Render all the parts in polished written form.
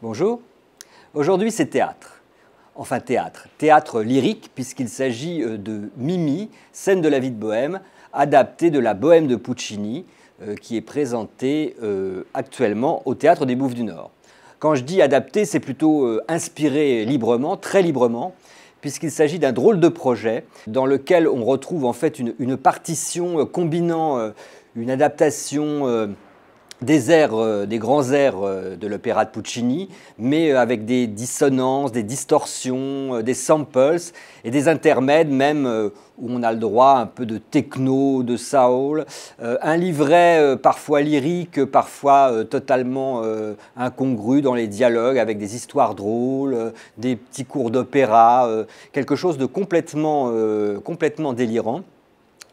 Bonjour. Aujourd'hui, c'est théâtre. Enfin, théâtre lyrique, puisqu'il s'agit de Mimi, scène de la vie de Bohème, adaptée de la Bohème de Puccini, qui est présentée actuellement au Théâtre des Bouffes du Nord. Quand je dis adapté, c'est plutôt inspiré librement, très librement, puisqu'il s'agit d'un drôle de projet dans lequel on retrouve en fait une partition combinant une adaptation des grands airs de l'opéra de Puccini, mais avec des dissonances, des distorsions, des samples et des intermèdes même où on a le droit un peu de techno, de soul, un livret parfois lyrique, parfois totalement incongru dans les dialogues, avec des histoires drôles, des petits cours d'opéra, quelque chose de complètement délirant,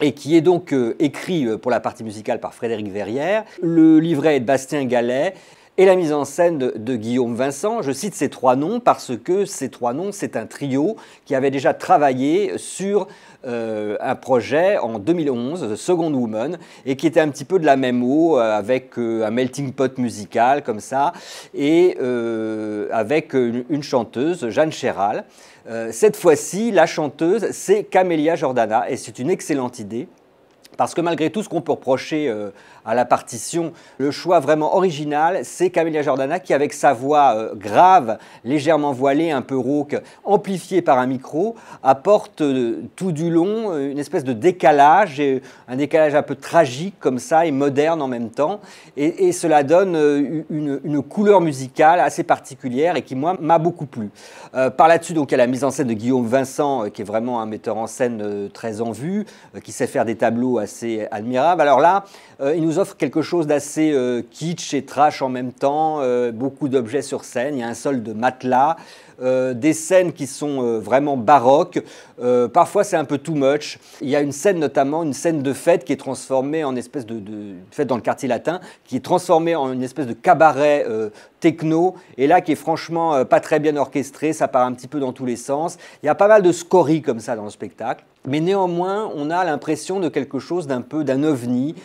et qui est donc écrit pour la partie musicale par Frédéric Verrières. Le livret est de Bastien Gallet et la mise en scène de Guillaume Vincent. Je cite ces trois noms parce que ces trois noms, c'est un trio qui avait déjà travaillé sur un projet en 2011, The Second Woman, et qui était un petit peu de la même eau, avec un melting pot musical comme ça, et avec une chanteuse, Jeanne Chéral. Cette fois-ci, la chanteuse, c'est Camélia Jordana, et c'est une excellente idée, parce que malgré tout ce qu'on peut reprocher à la partition, le choix vraiment original, c'est Camélia Jordana qui, avec sa voix grave, légèrement voilée, un peu rauque, amplifiée par un micro, apporte tout du long une espèce de décalage, un décalage un peu tragique comme ça et moderne en même temps. Et cela donne une couleur musicale assez particulière et qui, moi, m'a beaucoup plu. Par là-dessus, donc, il y a la mise en scène de Guillaume Vincent, qui est vraiment un metteur en scène très en vue, qui sait faire des tableaux assez admirables. Alors là, il nous offre quelque chose d'assez kitsch et trash en même temps, beaucoup d'objets sur scène, il y a un sol de matelas, des scènes qui sont vraiment baroques, parfois c'est un peu too much. Il y a une scène notamment, une scène de fête qui est transformée en espèce de fête dans le quartier latin, qui est transformée en une espèce de cabaret techno, et là qui est franchement pas très bien orchestré, ça part un petit peu dans tous les sens. Il y a pas mal de scories comme ça dans le spectacle, mais néanmoins on a l'impression de quelque chose d'un ovni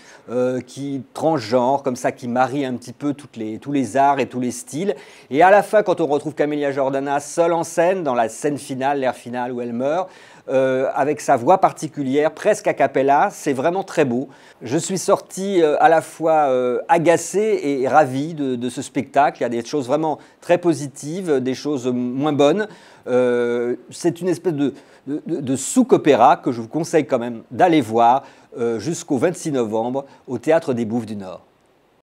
qui transgenre comme ça, qui marie un petit peu tous les arts et tous les styles. Et à la fin, quand on retrouve Camélia Jordana seule en scène, dans la scène finale, l'air final où elle meurt, avec sa voix particulière, presque a cappella, c'est vraiment très beau. Je suis sorti à la fois agacé et ravi de ce spectacle. Il y a des choses vraiment très positives, des choses moins bonnes. C'est une espèce de souk-opéra que je vous conseille quand même d'aller voir jusqu'au 26 novembre au Théâtre des Bouffes du Nord.